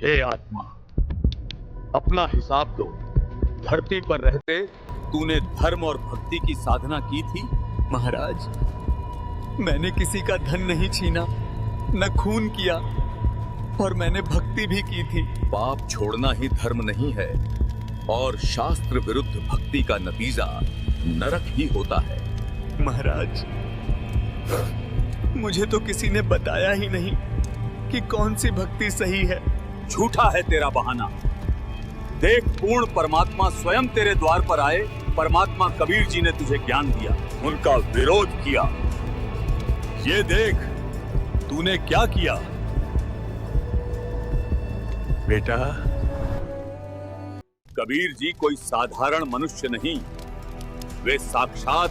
हे आत्मा, अपना हिसाब दो। धरती पर रहते तूने धर्म और भक्ति की साधना की थी। महाराज, मैंने किसी का धन नहीं छीना, न खून किया, और मैंने भक्ति भी की थी। पाप छोड़ना ही धर्म नहीं है, और शास्त्र विरुद्ध भक्ति का नतीजा नरक ही होता है। महाराज, मुझे तो किसी ने बताया ही नहीं कि कौन सी भक्ति सही है। झूठा है तेरा बहाना। देख, पूर्ण परमात्मा स्वयं तेरे द्वार पर आए। परमात्मा कबीर जी ने तुझे ज्ञान दिया, उनका विरोध किया। ये देख, तूने क्या किया। बेटा, कबीर जी कोई साधारण मनुष्य नहीं, वे साक्षात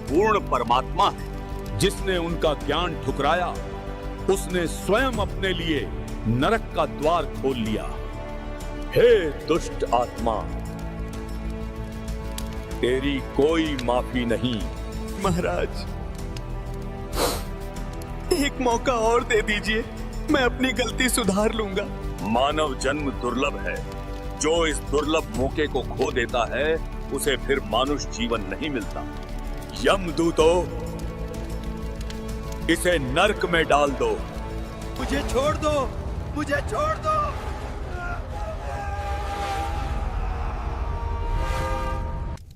पूर्ण परमात्मा हैं। जिसने उनका ज्ञान ठुकराया, उसने स्वयं अपने लिए नरक का द्वार खोल लिया। हे दुष्ट आत्मा, तेरी कोई माफी नहीं। महाराज, एक मौका और दे दीजिए, मैं अपनी गलती सुधार लूंगा। मानव जन्म दुर्लभ है। जो इस दुर्लभ मौके को खो देता है, उसे फिर मानुष जीवन नहीं मिलता। यमदूतो, इसे नरक में डाल दो। मुझे छोड़ दो, मुझे छोड़ दो।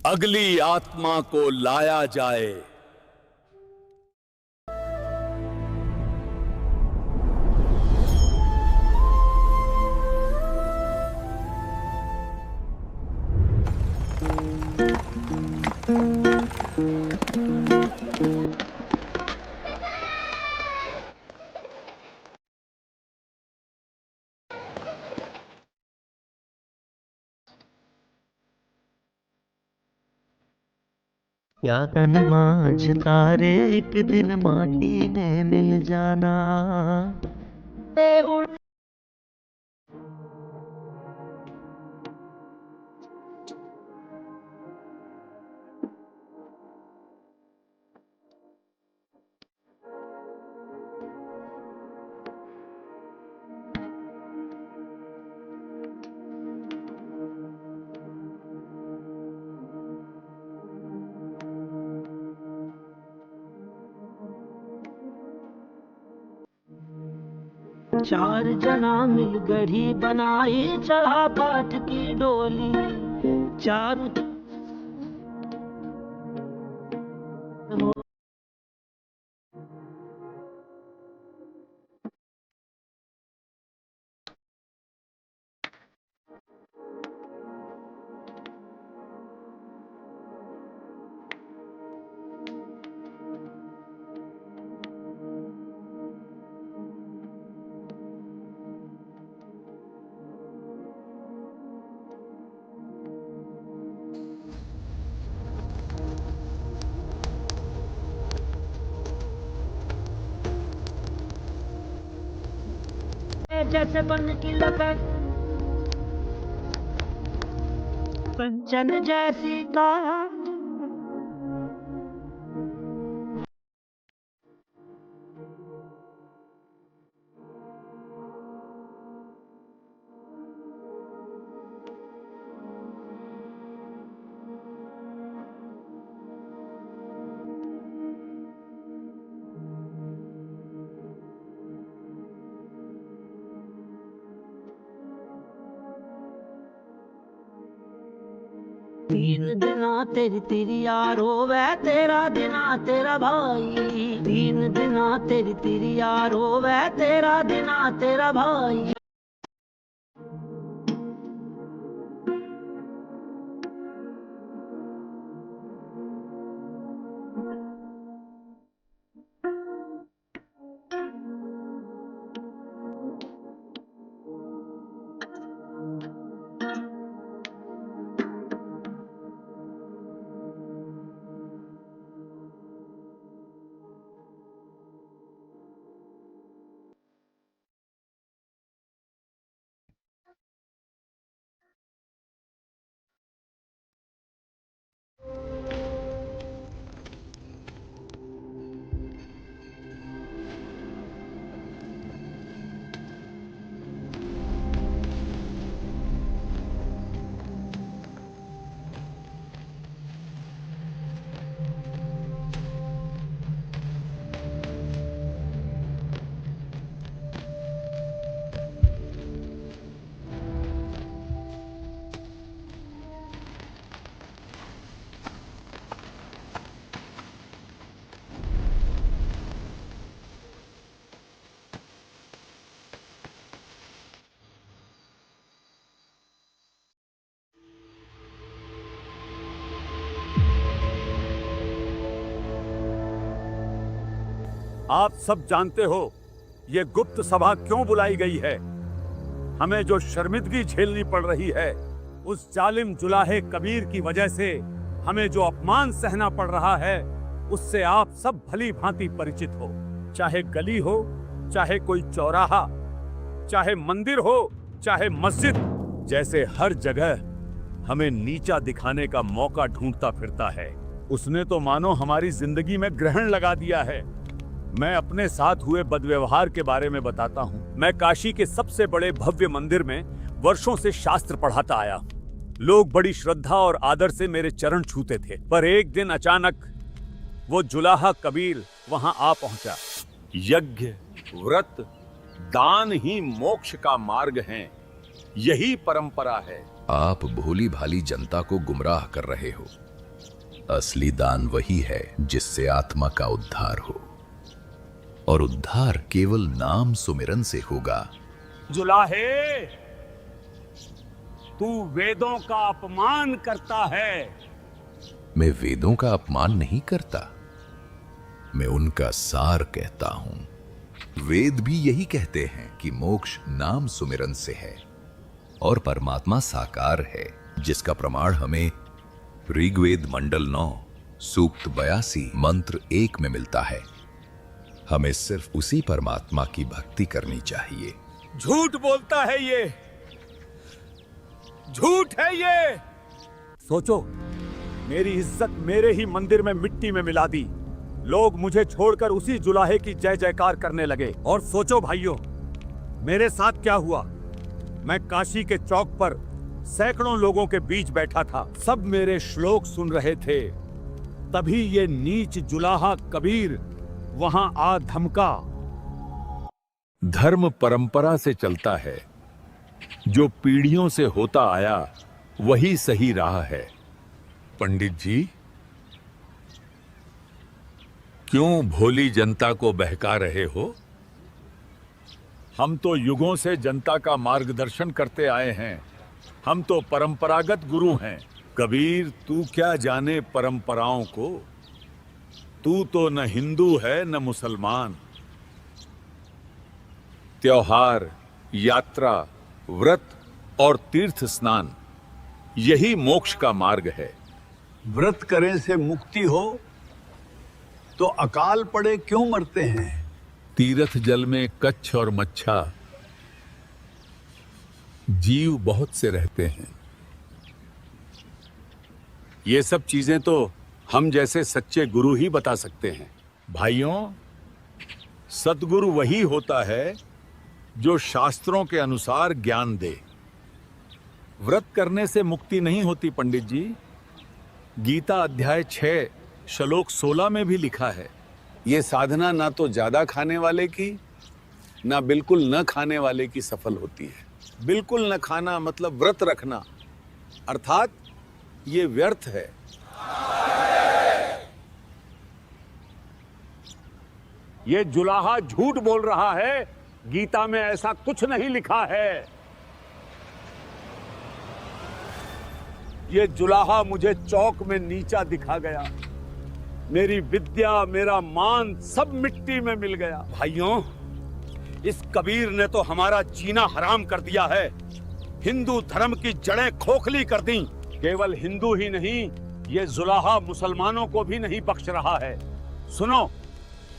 अगली आत्मा को लाया जाए। क्या तन मांझ तारे एक दिन माटी में मिल जाना। चार जना मिल गढ़ी बनाई, चढ़ा पाठ की डोली। चारों जैसे बन की लपट, कंचन जैसी का तीन दिना तेरी तेरी यारो वै, तेरा दिना तेरा भाई। तीन दिना तेरी तेरी यारो वै, तेरा दिना तेरा भाई। आप सब जानते हो ये गुप्त सभा क्यों बुलाई गई है। हमें जो शर्मिंदगी झेलनी पड़ रही है, उस जालिम जुलाहे कबीर की वजह से हमें जो अपमान सहना पड़ रहा है, उससे आप सब भली भांति परिचित हो। चाहे गली हो, चाहे कोई चौराहा, चाहे मंदिर हो, चाहे मस्जिद, जैसे हर जगह हमें नीचा दिखाने का मौका ढूंढता फिरता है। उसने तो मानो हमारी जिंदगी में ग्रहण लगा दिया है। मैं अपने साथ हुए बदव्यवहार के बारे में बताता हूँ। मैं काशी के सबसे बड़े भव्य मंदिर में वर्षों से शास्त्र पढ़ाता आया। लोग बड़ी श्रद्धा और आदर से मेरे चरण छूते थे, पर एक दिन अचानक वो जुलाहा कबीर वहां आ पहुंचा। यज्ञ, व्रत, दान ही मोक्ष का मार्ग हैं। यही परंपरा है। आप भोली भाली जनता को गुमराह कर रहे हो। असली दान वही है जिससे आत्मा का उद्धार हो, और उद्धार केवल नाम सुमिरन से होगा। जुलाहे, तू वेदों का अपमान करता है। मैं वेदों का अपमान नहीं करता, मैं उनका सार कहता हूं। वेद भी यही कहते हैं कि मोक्ष नाम सुमिरन से है और परमात्मा साकार है, जिसका प्रमाण हमें ऋग्वेद मंडल 9 सूक्त 82 मंत्र 1 में मिलता है। हमें सिर्फ उसी परमात्मा की भक्ति करनी चाहिए। झूठ बोलता है ये, झूठ है ये। सोचो, मेरी इज्जत मेरे ही मंदिर में मिट्टी में मिला दी। लोग मुझे छोड़कर उसी जुलाहे की जय जयकार करने लगे। और सोचो भाइयों, मेरे साथ क्या हुआ। मैं काशी के चौक पर सैकड़ों लोगों के बीच बैठा था। सब मेरे श्लोक सुन रहे थे। तभी ये नीच जुलाहा कबीर वहां आ धमका। धर्म परंपरा से चलता है। जो पीढ़ियों से होता आया वही सही राह है। पंडित जी, क्यों भोली जनता को बहका रहे हो? हम तो युगों से जनता का मार्गदर्शन करते आए हैं। हम तो परंपरागत गुरु हैं। कबीर, तू क्या जाने परंपराओं को। तू तो न हिंदू है न मुसलमान। त्योहार, यात्रा, व्रत और तीर्थ स्नान, यही मोक्ष का मार्ग है। व्रत करें से मुक्ति हो तो अकाल पड़े क्यों मरते हैं? तीर्थ जल में कच्छ और मच्छा जीव बहुत से रहते हैं। ये सब चीजें तो हम जैसे सच्चे गुरु ही बता सकते हैं। भाइयों, सतगुरु वही होता है जो शास्त्रों के अनुसार ज्ञान दे। व्रत करने से मुक्ति नहीं होती पंडित जी। गीता अध्याय 6 श्लोक 16 में भी लिखा है, ये साधना ना तो ज्यादा खाने वाले की ना बिल्कुल न खाने वाले की सफल होती है। बिल्कुल न खाना मतलब व्रत रखना, अर्थात ये व्यर्थ है। ये जुलाहा झूठ बोल रहा है। गीता में ऐसा कुछ नहीं लिखा है। ये जुलाहा मुझे चौक में नीचा दिखा गया। मेरी विद्या, मेरा मान सब मिट्टी में मिल गया। भाइयों, इस कबीर ने तो हमारा जीना हराम कर दिया है। हिंदू धर्म की जड़ें खोखली कर दी। केवल हिंदू ही नहीं, ये जुलाहा मुसलमानों को भी नहीं बख्श रहा है। सुनो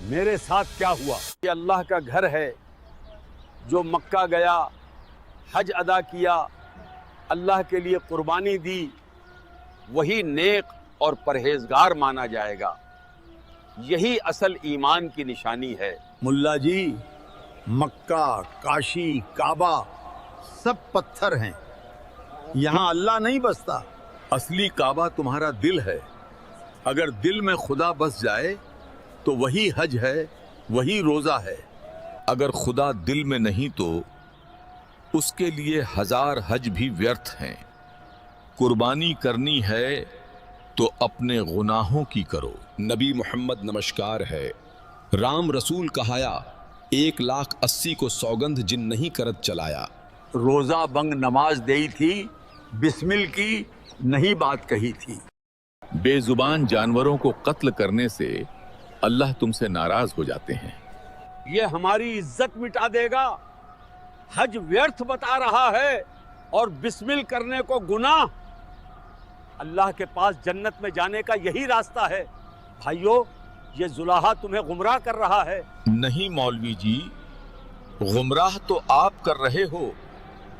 मेरे साथ क्या हुआ। ये अल्लाह का घर है। जो मक्का गया, हज अदा किया, अल्लाह के लिए कुर्बानी दी, वही नेक और परहेजगार माना जाएगा। यही असल ईमान की निशानी है। मुल्ला जी, मक्का, काशी, काबा सब पत्थर हैं। यहाँ अल्लाह नहीं बसता। असली काबा तुम्हारा दिल है। अगर दिल में खुदा बस जाए तो वही हज है, वही रोजा है। अगर खुदा दिल में नहीं तो उसके लिए 1000 हज भी व्यर्थ हैं। कुर्बानी करनी है तो अपने गुनाहों की करो। नबी मोहम्मद नमस्कार है। राम रसूल कहाया, 1,80,000 को सौगंध जिन नहीं करत चलाया। रोजा बंग नमाज देई थी, बिस्मिल की नहीं बात कही थी। बेजुबान जानवरों को कत्ल करने से अल्लाह तुमसे नाराज हो जाते हैं। ये हमारी इज्जत मिटा देगा। हज व्यर्थ बता रहा है और बिस्मिल करने को गुनाह। अल्लाह के पास जन्नत में जाने का यही रास्ता है। भाइयों, ये जुलाहा तुम्हें गुमराह कर रहा है। नहीं मौलवी जी, गुमराह तो आप कर रहे हो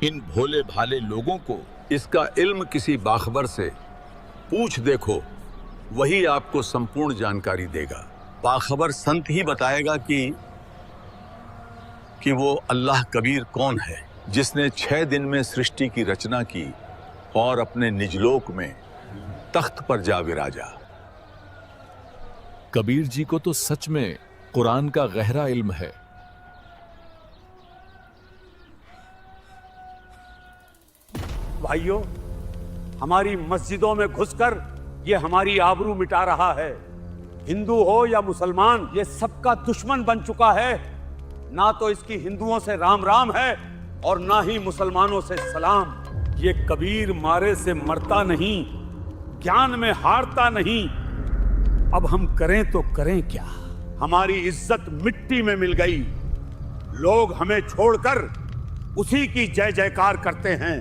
इन भोले भाले लोगों को। इसका इल्म किसी बाखबर से पूछ देखो, वही आपको संपूर्ण जानकारी देगा। बाखबर संत ही बताएगा कि वो अल्लाह कबीर कौन है, जिसने 6 दिन में सृष्टि की रचना की और अपने निजलोक में तख्त पर जा विराजा। कबीर जी को तो सच में कुरान का गहरा इल्म है। भाइयों, हमारी मस्जिदों में घुसकर ये हमारी आबरू मिटा रहा है। हिंदू हो या मुसलमान, ये सबका दुश्मन बन चुका है। ना तो इसकी हिंदुओं से राम राम है और ना ही मुसलमानों से सलाम। ये कबीर मारे से मरता नहीं, ज्ञान में हारता नहीं। अब हम करें तो करें क्या? हमारी इज्जत मिट्टी में मिल गई। लोग हमें छोड़कर उसी की जय जयकार करते हैं।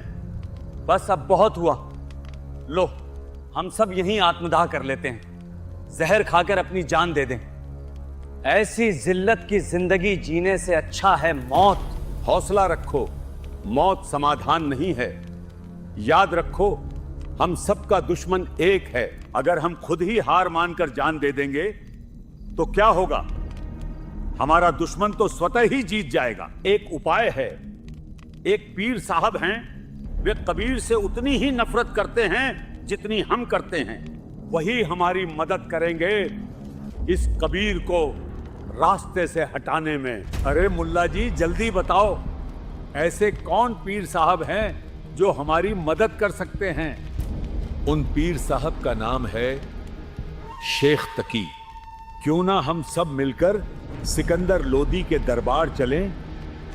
बस अब बहुत हुआ। लो, हम सब यहीं आत्मदाह कर लेते हैं। जहर खाकर अपनी जान दे दें। ऐसी जिल्लत की जिंदगी जीने से अच्छा है मौत। हौसला रखो, मौत समाधान नहीं है। याद रखो, हम सबका दुश्मन एक है। अगर हम खुद ही हार मानकर जान दे देंगे तो क्या होगा? हमारा दुश्मन तो स्वतः ही जीत जाएगा। एक उपाय है। एक पीर साहब हैं, वे कबीर से उतनी ही नफरत करते हैं जितनी हम करते हैं। वही हमारी मदद करेंगे इस कबीर को रास्ते से हटाने में। अरे मुल्ला जी, जल्दी बताओ, ऐसे कौन पीर साहब हैं जो हमारी मदद कर सकते हैं? उन पीर साहब का नाम है शेख तकी। क्यों ना हम सब मिलकर सिकंदर लोदी के दरबार चलें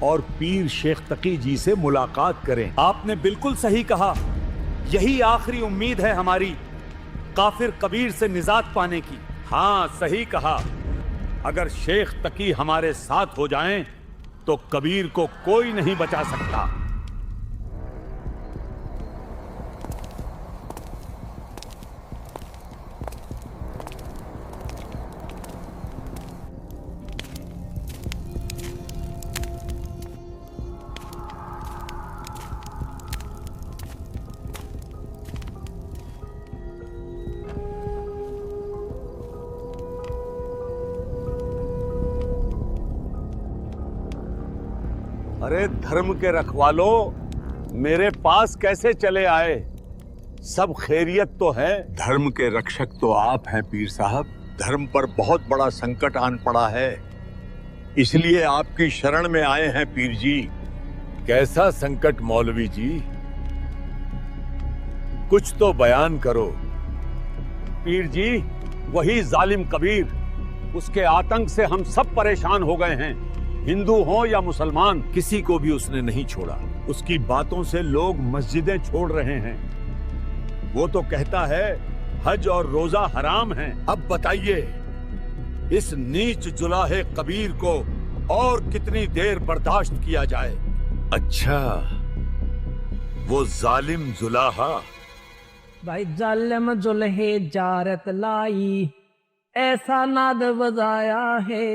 और पीर शेख तकी जी से मुलाकात करें। आपने बिल्कुल सही कहा। यही आखिरी उम्मीद है हमारी काफिर कबीर से निजात पाने की। हाँ, सही कहा। अगर शेख तकी हमारे साथ हो जाएं तो कबीर को कोई नहीं बचा सकता। अरे धर्म के रखवालों, मेरे पास कैसे चले आए? सब खैरियत तो है? धर्म के रक्षक तो आप हैं पीर साहब। धर्म पर बहुत बड़ा संकट आन पड़ा है, इसलिए आपकी शरण में आए हैं पीर जी। कैसा संकट मौलवी जी? कुछ तो बयान करो। पीर जी, वही जालिम कबीर, उसके आतंक से हम सब परेशान हो गए हैं। हिंदू हो या मुसलमान, किसी को भी उसने नहीं छोड़ा। उसकी बातों से लोग मस्जिदें छोड़ रहे हैं। वो तो कहता है हज और रोजा हराम हैं। अब बताइए, इस नीच जुलाहे कबीर को और कितनी देर बर्दाश्त किया जाए? अच्छा, वो जालिम जुलाहा। भाई जालिम जुल्हे जारत लाई, ऐसा नाद बजाया है।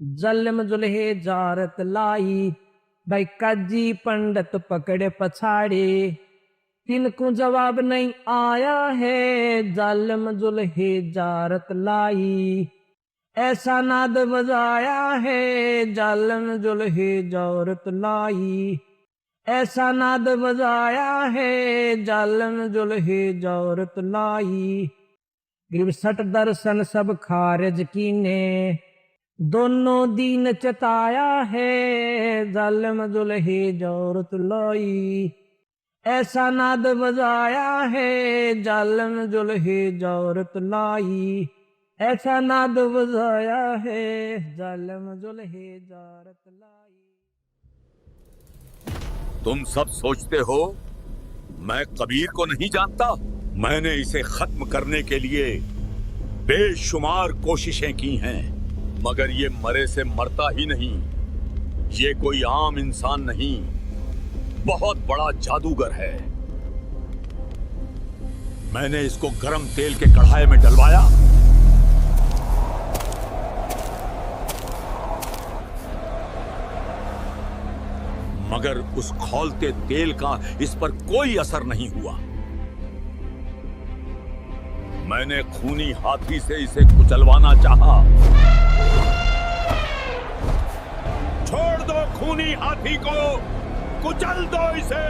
जालिम जुल्हे जारत लाई, भाई काजी पंडित पकड़े पछाड़े। तिनको जवाब नहीं आया है। जालिम जुल्हे जारत लाई, ऐसा नाद बजाया है। जालिम जुल्हे जारत लाई, ऐसा नाद बजाया है। जालिम जुल्हे जारत लाई, 63 दर्शन सब खारिज कीने, दोनों दीन चताया है। जालिम जुल्हे जारत लाई, ऐसा नाद बजाया है। जालिम जुल्हे जारत लाई, ऐसा नाद बजाया है। जालिम जुल्हे जारत लाई। तुम सब सोचते हो मैं कबीर को नहीं जानता? मैंने इसे खत्म करने के लिए बेशुमार कोशिशें की हैं, मगर ये मरे से मरता ही नहीं। ये कोई आम इंसान नहीं, बहुत बड़ा जादूगर है। मैंने इसको गरम तेल के कढ़ाई में डलवाया, मगर उस खौलते तेल का इस पर कोई असर नहीं हुआ। मैंने खूनी हाथी से इसे कुचलवाना चाहा। छोड़ दो खूनी हाथी को, कुचल दो इसे।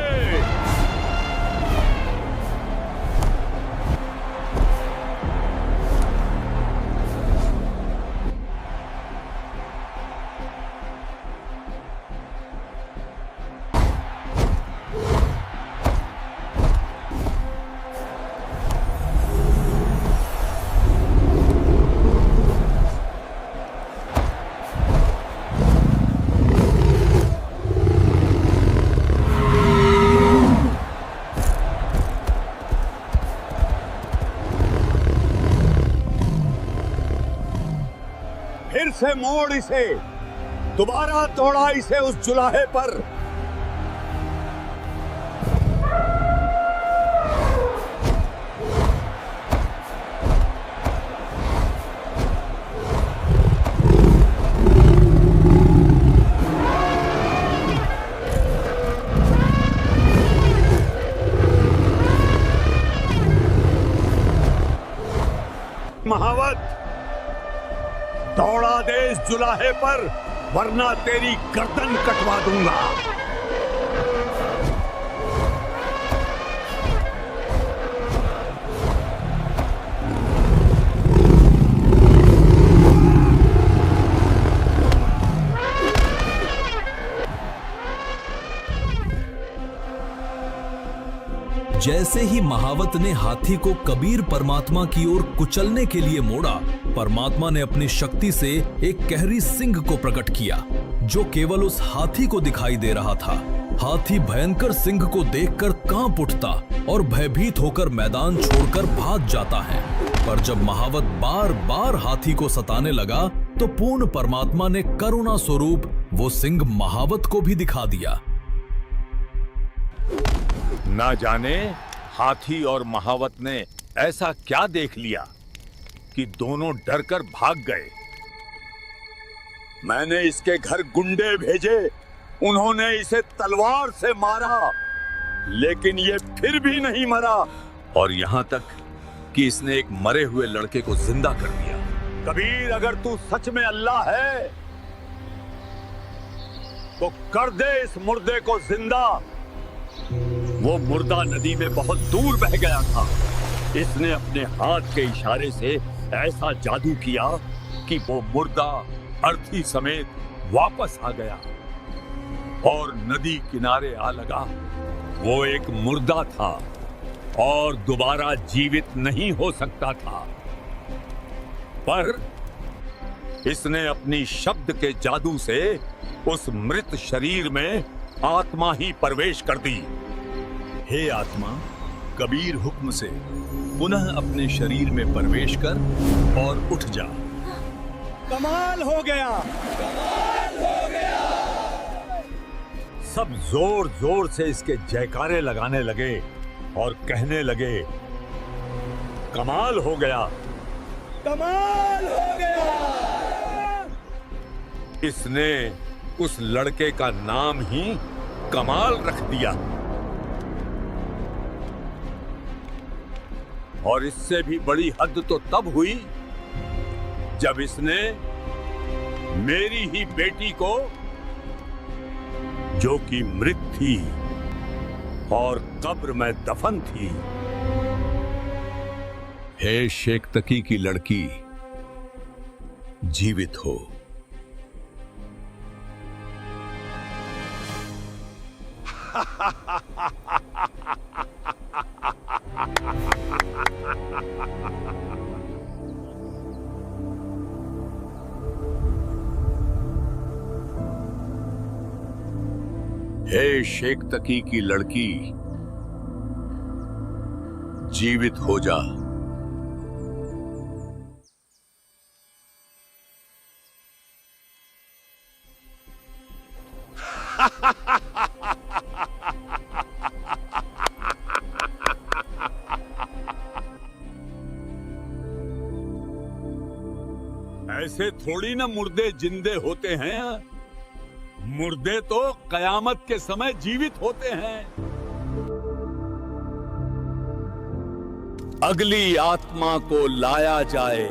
फिर से मोड़ इसे, दोबारा तोड़ा इसे उस चुलाहे पर। महावत, दौड़ा दे इस जुलाहे पर, वरना तेरी गर्दन कटवा दूंगा। जैसे ही महावत ने हाथी को कबीर परमात्मा की ओर कुचलने के लिए मोड़ा, परमात्मा ने अपनी शक्ति से एक कहरी सिंह को प्रकट किया, जो केवल उस हाथी को दिखाई दे रहा था। हाथी भयंकर सिंह को देखकर कांप उठता और भयभीत होकर मैदान छोड़कर भाग जाता है। पर जब महावत बार बार हाथी को सताने लगा, तो पूर्ण परमात्मा ने करुणा स्वरूप वो सिंह महावत को भी दिखा दिया। ना जाने हाथी और महावत ने ऐसा क्या देख लिया कि दोनों डरकर भाग गए। मैंने इसके घर गुंडे भेजे, उन्होंने इसे तलवार से मारा, लेकिन ये फिर भी नहीं मरा, और यहां तक कि इसने एक मरे हुए लड़के को जिंदा कर दिया। कबीर, अगर तू सच में अल्लाह है तो कर दे इस मुर्दे को जिंदा। वो मुर्दा नदी में बहुत दूर बह गया था। इसने अपने हाथ के इशारे से ऐसा जादू किया कि वो मुर्दा अर्थी समेत वापस आ गया और नदी किनारे आ लगा। वो एक मुर्दा था और दोबारा जीवित नहीं हो सकता था, पर इसने अपनी शब्द के जादू से उस मृत शरीर में आत्मा ही प्रवेश कर दी। हे आत्मा, कबीर हुक्म से पुनः अपने शरीर में प्रवेश कर और उठ जा। कमाल हो गया, कमाल हो गया। सब जोर जोर से इसके जयकारे लगाने लगे और कहने लगे, कमाल हो गया, कमाल हो गया। इसने उस लड़के का नाम ही कमाल रख दिया। और इससे भी बड़ी हद तो तब हुई जब इसने मेरी ही बेटी को, जो कि मृत थी और कब्र में दफन थी। हे शेख तकी की लड़की, जीवित हो। हे शेख तकी की लड़की, जीवित हो जा। ऐसे थोड़ी ना मुर्दे जिंदे होते हैं। मुर्दे तो कयामत के समय जीवित होते हैं। अगली आत्मा को लाया जाए।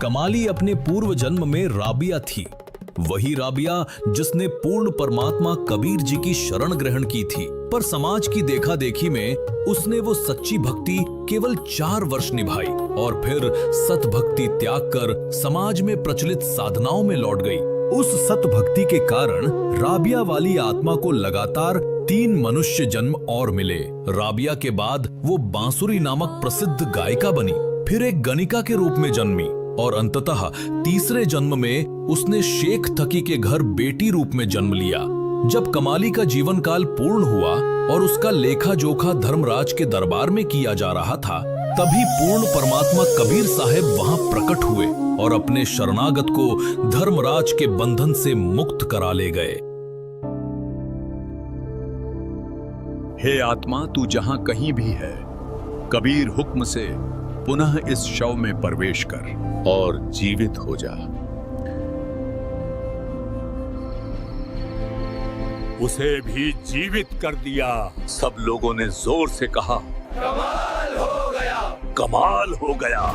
कमाली अपने पूर्व जन्म में राबिया थी, वही राबिया जिसने पूर्ण परमात्मा कबीर जी की शरण ग्रहण की थी। पर समाज की देखा देखी में उसने वो सच्ची भक्ति केवल 4 वर्ष निभाई और फिर सत भक्ति त्याग कर समाज में प्रचलित साधनाओं में लौट गई। उस सत भक्ति के कारण राबिया वाली आत्मा को लगातार 3 मनुष्य जन्म और मिले। राबिया के बाद वो बांसुरी नामक प्रसिद्ध गायिका बनी, फिर एक गणिका के रूप में जन्मी और अंततः तीसरे जन्म में उसने शेख थकी के घर बेटी रूप में जन्म लिया। जब कमाली का जीवन काल पूर्ण हुआ और उसका लेखा जोखा धर्मराज के दरबार में किया जा रहा था, तभी पूर्ण परमात्मा कबीर साहब वहां प्रकट हुए और अपने शरणागत को धर्मराज के बंधन से मुक्त करा ले गए। हे आत्मा, तू जहां कहीं भी है, कबीर हुक्म से पुनः इस शव में प्रवेश कर और जीवित हो जा। उसे भी जीवित कर दिया। सब लोगों ने जोर से कहा, कमाल हो गया, कमाल हो गया।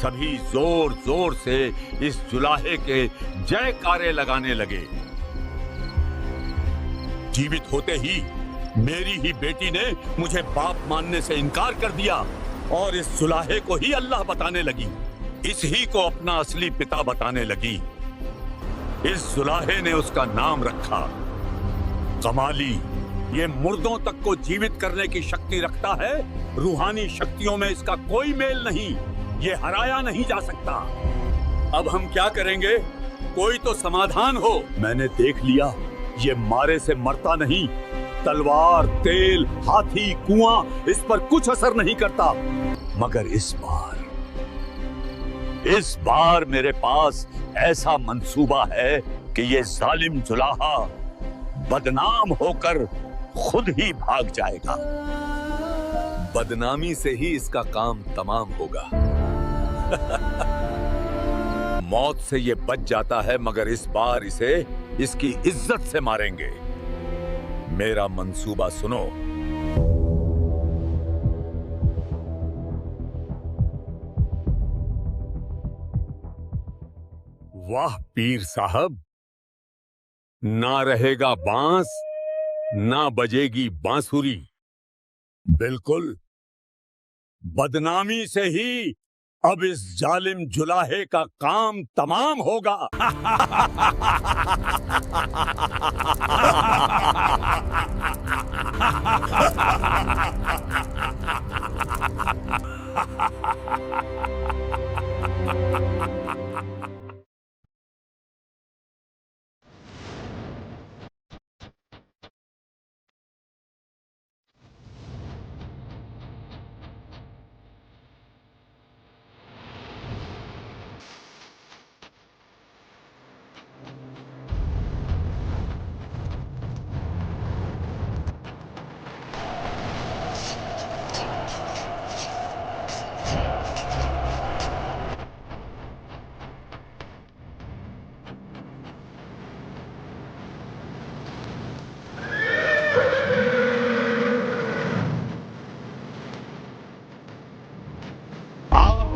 सभी जोर जोर से इस जुलाहे के जयकारे लगाने लगे। जीवित होते ही मेरी ही बेटी ने मुझे बाप मानने से इनकार कर दिया और इस जुलाहे को ही अल्लाह बताने लगी, इस ही को अपना असली पिता बताने लगी। इस जुलाहे ने उसका नाम रखा कमाली। ये मुर्दों तक को जीवित करने की शक्ति रखता है, रूहानी शक्तियों में इसका कोई मेल नहीं, ये हराया नहीं जा सकता। अब हम क्या करेंगे? कोई तो समाधान हो। मैंने देख लिया, ये मारे से मरता नहीं। तलवार, तेल, हाथी, कुआं, इस पर कुछ असर नहीं करता। मगर इस बार मेरे पास ऐसा मंसूबा है कि ये जालिम जुलाहा बदनाम होकर खुद ही भाग जाएगा। बदनामी से ही इसका काम तमाम होगा। मौत से ये बच जाता है, मगर इस बार इसे इसकी इज्जत से मारेंगे। मेरा मंसूबा सुनो। वाह पीर साहब, ना रहेगा बांस, ना बजेगी बांसुरी। बिल्कुल बदनामी से ही अब इस जालिम जुलाहे का काम तमाम होगा।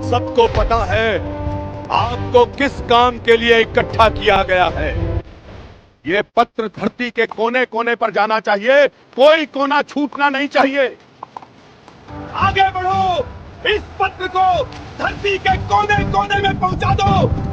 सबको पता है आपको किस काम के लिए इकट्ठा किया गया है। ये पत्र धरती के कोने कोने पर जाना चाहिए, कोई कोना छूटना नहीं चाहिए। आगे बढ़ो, इस पत्र को धरती के कोने कोने में पहुंचा दो।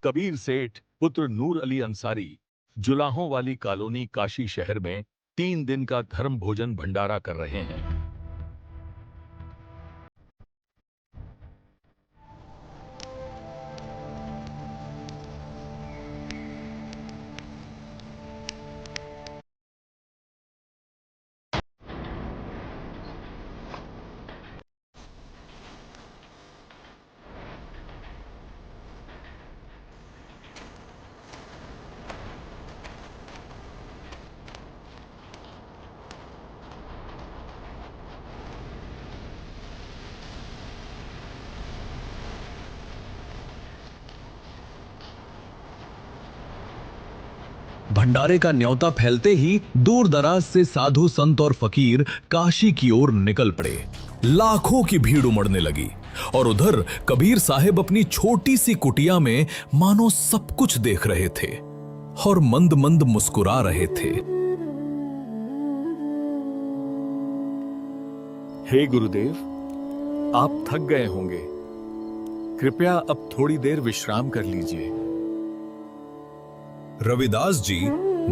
कबीर सेठ पुत्र नूर अली अंसारी जुलाहों वाली कॉलोनी काशी शहर में 3 दिन का धर्म भोजन भंडारा कर रहे हैं। भंडारे का न्योता फैलते ही दूर दराज से साधु संत और फकीर काशी की ओर निकल पड़े। लाखों की भीड़ उमड़ने लगी और उधर कबीर साहब अपनी छोटी सी कुटिया में मानो सब कुछ देख रहे थे और मंद मंद मुस्कुरा रहे थे। हे गुरुदेव, आप थक गए होंगे, कृपया अब थोड़ी देर विश्राम कर लीजिए। रविदास जी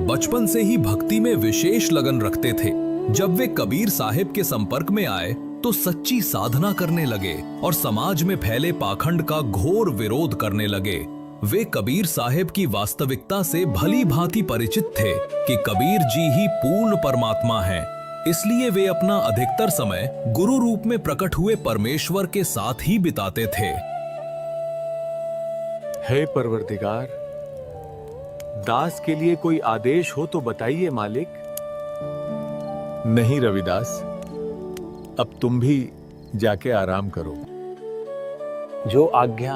बचपन से ही भक्ति में विशेष लगन रखते थे। जब वे कबीर साहब के संपर्क में आए तो सच्ची साधना करने लगे और समाज में फैले पाखंड का घोर विरोध करने लगे। वे कबीर साहब की वास्तविकता से भली भांति परिचित थे कि कबीर जी ही पूर्ण परमात्मा हैं। इसलिए वे अपना अधिकतर समय गुरु रूप में प्रकट हुए परमेश्वर के साथ ही बिताते थे। हे परवरदिगार, दास के लिए कोई आदेश हो तो बताइए मालिक। नहीं रविदास, अब तुम भी जाके आराम करो। जो आज्ञा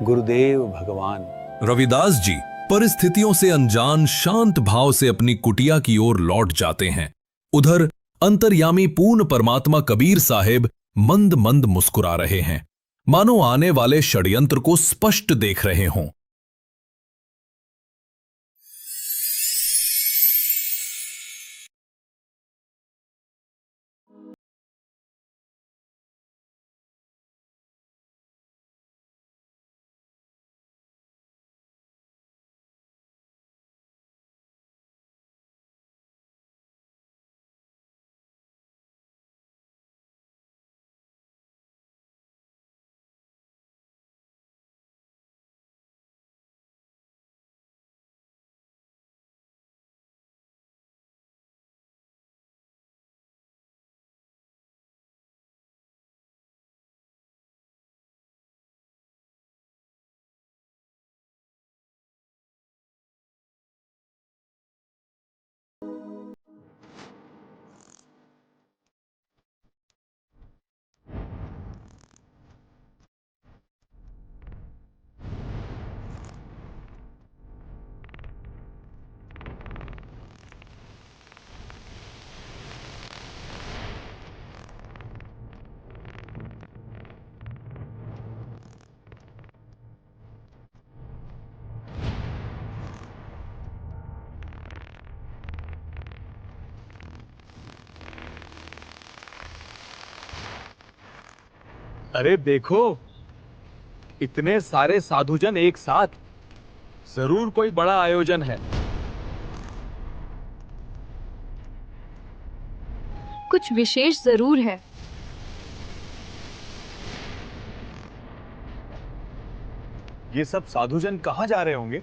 गुरुदेव भगवान। रविदास जी परिस्थितियों से अनजान शांत भाव से अपनी कुटिया की ओर लौट जाते हैं। उधर अंतर्यामी पूर्ण परमात्मा कबीर साहब मंद मंद मुस्कुरा रहे हैं, मानो आने वाले षड्यंत्र को स्पष्ट देख रहे हों। अरे देखो, इतने सारे साधुजन एक साथ, जरूर कोई बड़ा आयोजन है। कुछ विशेष जरूर है। ये सब साधुजन कहाँ जा रहे होंगे?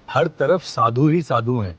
हर तरफ साधु ही साधु हैं।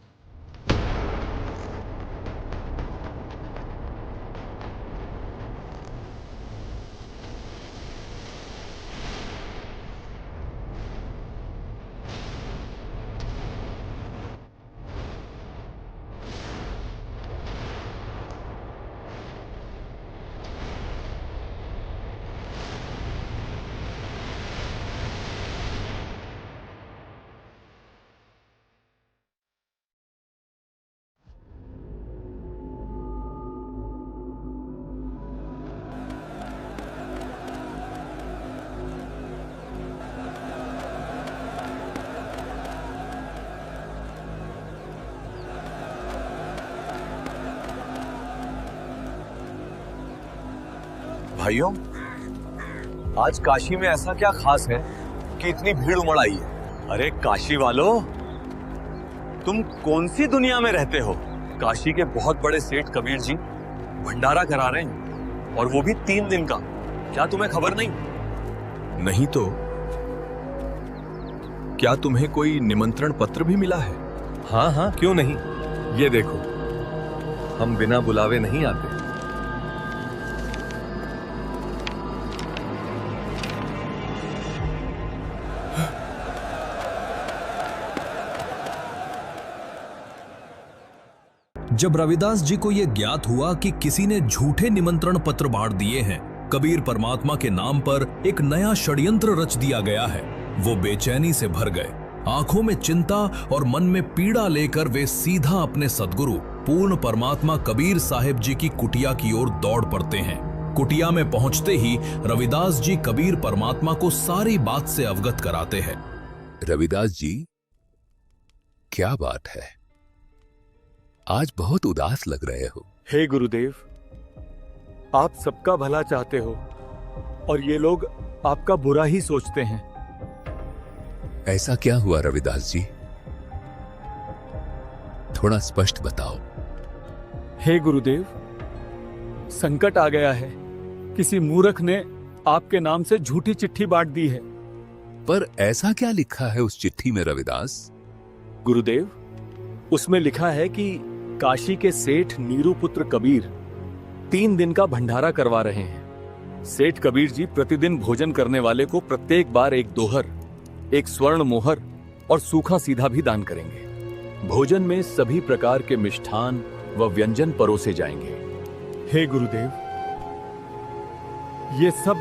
भाइयों, आज काशी में ऐसा क्या खास है कि इतनी भीड़ उमड़ आई है? अरे काशी वालों, तुम कौन सी दुनिया में रहते हो? काशी के बहुत बड़े सेठ कबीर जी भंडारा करा रहे हैं, और वो भी 3 दिन का। क्या तुम्हें खबर नहीं? नहीं तो क्या तुम्हें कोई निमंत्रण पत्र भी मिला है? हाँ हाँ, क्यों नहीं। ये देखो, हम बिना बुलावे नहीं आते। जब रविदास जी को यह ज्ञात हुआ कि किसी ने झूठे निमंत्रण पत्र बांट दिए हैं, कबीर परमात्मा के नाम पर एक नया षड्यंत्र रच दिया गया है, वो बेचैनी से भर गए। आंखों में चिंता और मन में पीड़ा लेकर वे सीधा अपने सद्गुरु पूर्ण परमात्मा कबीर साहिब जी की कुटिया की ओर दौड़ पड़ते हैं। कुटिया में पहुंचते ही रविदास जी कबीर परमात्मा को सारी बात से अवगत कराते हैं। रविदास जी, क्या बात है? आज बहुत उदास लग रहे हो। हे गुरुदेव, आप सबका भला चाहते हो और ये लोग आपका बुरा ही सोचते हैं। ऐसा क्या हुआ रविदास जी? थोड़ा स्पष्ट बताओ। हे गुरुदेव, संकट आ गया है। किसी मूर्ख ने आपके नाम से झूठी चिट्ठी बांट दी है। पर ऐसा क्या लिखा है उस चिट्ठी में रविदास? गुरुदेव, उसमें लिखा है कि काशी के सेठ नीरू पुत्र कबीर 3 दिन का भंडारा करवा रहे हैं। सेठ कबीर जी प्रतिदिन भोजन करने वाले को प्रत्येक बार एक दोहर, एक स्वर्ण मोहर और सूखा सीधा भी दान करेंगे। भोजन में सभी प्रकार के मिष्ठान व व्यंजन परोसे जाएंगे। हे गुरुदेव, ये सब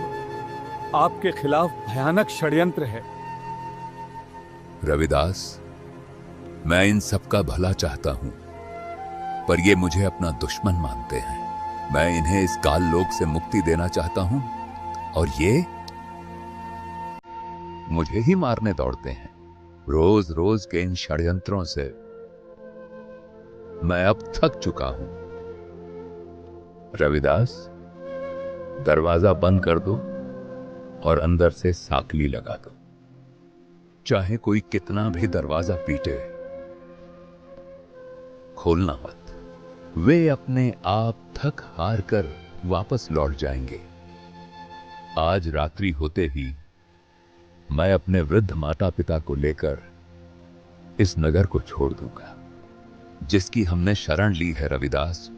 आपके खिलाफ भयानक षड्यंत्र है। रविदास, मैं इन सब का भला चाहता हूं, पर ये मुझे अपना दुश्मन मानते हैं। मैं इन्हें इस काल लोक से मुक्ति देना चाहता हूं और ये मुझे ही मारने दौड़ते हैं। रोज रोज के इन षड्यंत्रों से मैं अब थक चुका हूं। रविदास, दरवाजा बंद कर दो और अंदर से साकली लगा दो। चाहे कोई कितना भी दरवाजा पीटे, खोलना मत। वे अपने आप थक हार कर वापस लौट जाएंगे। आज रात्रि होते ही मैं अपने वृद्ध माता पिता को लेकर इस नगर को छोड़ दूंगा, जिसकी हमने शरण ली है। रविदास,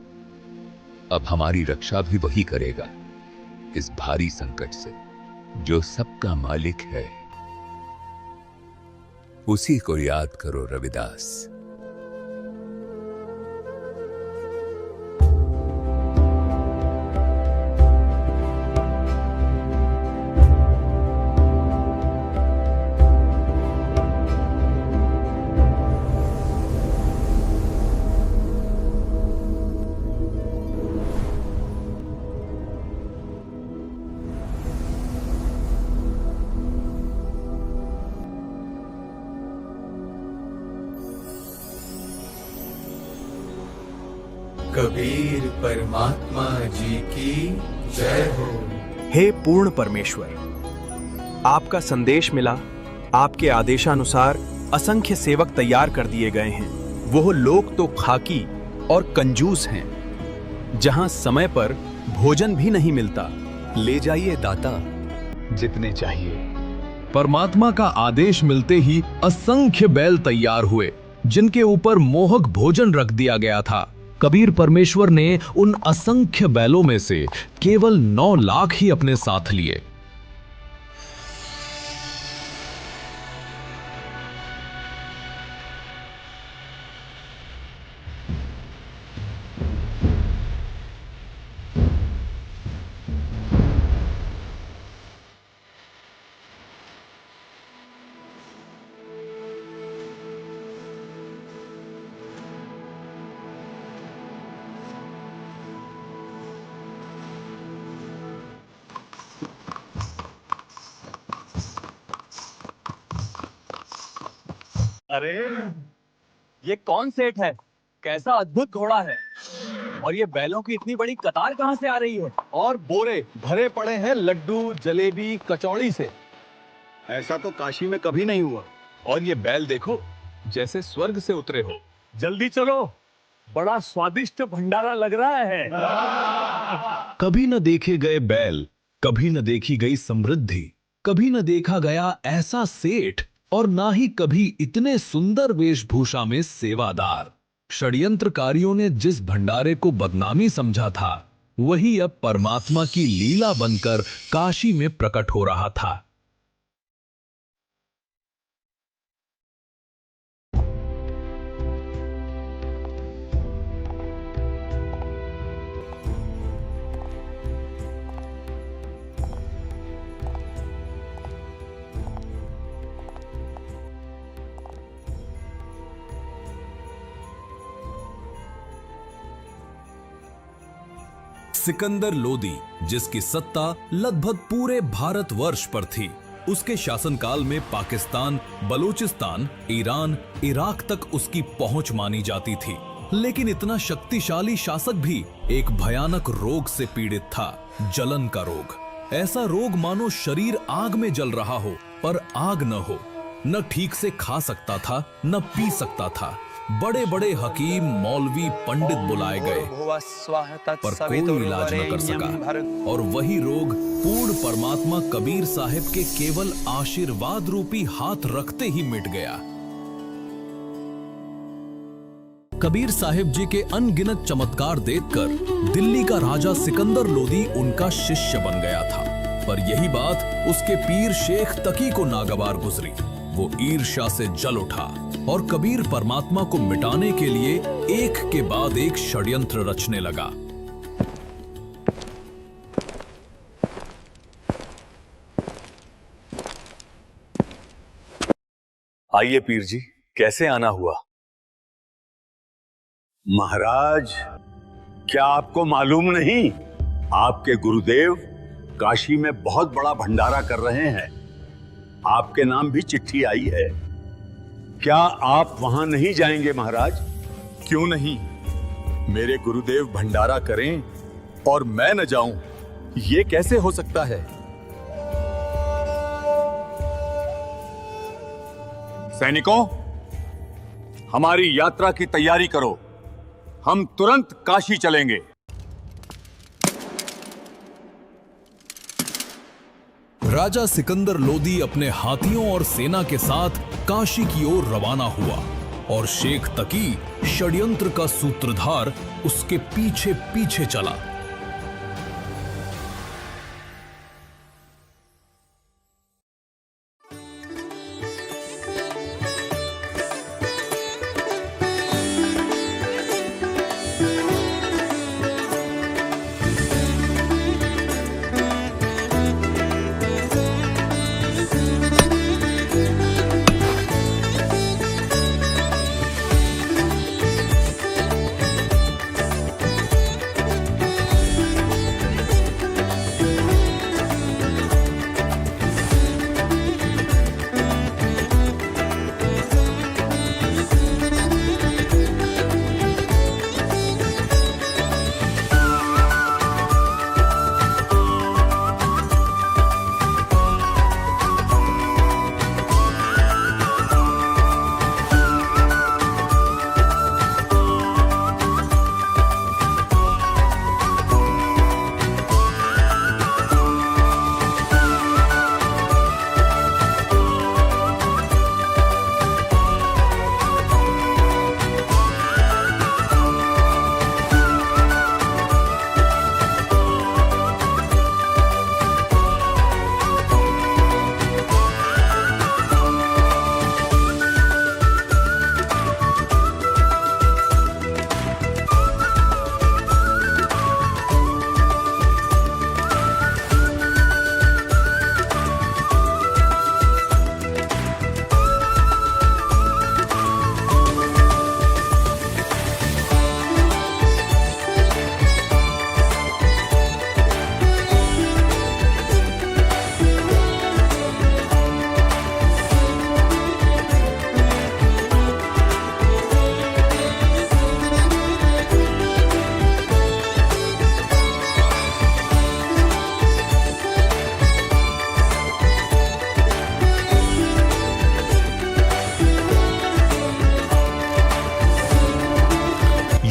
अब हमारी रक्षा भी वही करेगा इस भारी संकट से। जो सबका मालिक है, उसी को याद करो रविदास। कबीर परमात्मा जी की जय हो। हे पूर्ण परमेश्वर, आपका संदेश मिला। आपके आदेशानुसार असंख्य सेवक तैयार कर दिए गए हैं। वो लोग तो खाकी और कंजूस हैं, जहां समय पर भोजन भी नहीं मिलता। ले जाइए दाता, जितने चाहिए। परमात्मा का आदेश मिलते ही असंख्य बैल तैयार हुए, जिनके ऊपर मोहक भोजन रख दिया गया था। कबीर परमेश्वर ने उन असंख्य बैलों में से केवल 9 लाख ही अपने साथ लिए। अरे ये कौन सेठ है? कैसा अद्भुत घोड़ा है! और ये बैलों की इतनी बड़ी कतार कहां से आ रही है? और बोरे भरे पड़े हैं लड्डू, जलेबी, कचौड़ी से। ऐसा तो काशी में कभी नहीं हुआ। और ये बैल देखो, जैसे स्वर्ग से उतरे हो। जल्दी चलो, बड़ा स्वादिष्ट भंडारा लग रहा है। कभी न देखे गए बैल, कभी न देखी गई समृद्धि, कभी न देखा गया ऐसा सेठ, और ना ही कभी इतने सुंदर वेशभूषा में सेवादार। षड्यंत्रकारियों ने जिस भंडारे को बदनामी समझा था, वही अब परमात्मा की लीला बनकर काशी में प्रकट हो रहा था। सिकंदर लोदी, जिसकी सत्ता लगभग पूरे भारतवर्ष पर थी, उसके शासनकाल में पाकिस्तान, बलूचिस्तान, ईरान, इराक तक उसकी पहुंच मानी जाती थी। लेकिन इतना शक्तिशाली शासक भी एक भयानक रोग से पीड़ित था, जलन का रोग। ऐसा रोग मानो शरीर आग में जल रहा हो, पर आग न हो। न ठीक से खा सकता था, न पी सकता था। बड़े बड़े हकीम, मौलवी, पंडित बुलाए गए, पर कोई इलाज न कर सका। और वही रोग पूर्ण परमात्मा कबीर साहिब के केवल आशीर्वाद रूपी हाथ रखते ही मिट गया। कबीर साहिब जी के अनगिनत चमत्कार देखकर दिल्ली का राजा सिकंदर लोदी उनका शिष्य बन गया था। पर यही बात उसके पीर शेख तकी को नागवार गुजरी। वो ईर्ष्या से जल उठा और कबीर परमात्मा को मिटाने के लिए एक के बाद एक षड्यंत्र रचने लगा। आइए पीर जी, कैसे आना हुआ? महाराज, क्या आपको मालूम नहीं, आपके गुरुदेव काशी में बहुत बड़ा भंडारा कर रहे हैं। आपके नाम भी चिट्ठी आई है। क्या आप वहां नहीं जाएंगे महाराज? क्यों नहीं? मेरे गुरुदेव भंडारा करें और मैं न जाऊं, ये कैसे हो सकता है? सैनिकों, हमारी यात्रा की तैयारी करो। हम तुरंत काशी चलेंगे। राजा सिकंदर लोदी अपने हाथियों और सेना के साथ काशी की ओर रवाना हुआ और शेख तकी, षड्यंत्र का सूत्रधार, उसके पीछे पीछे चला।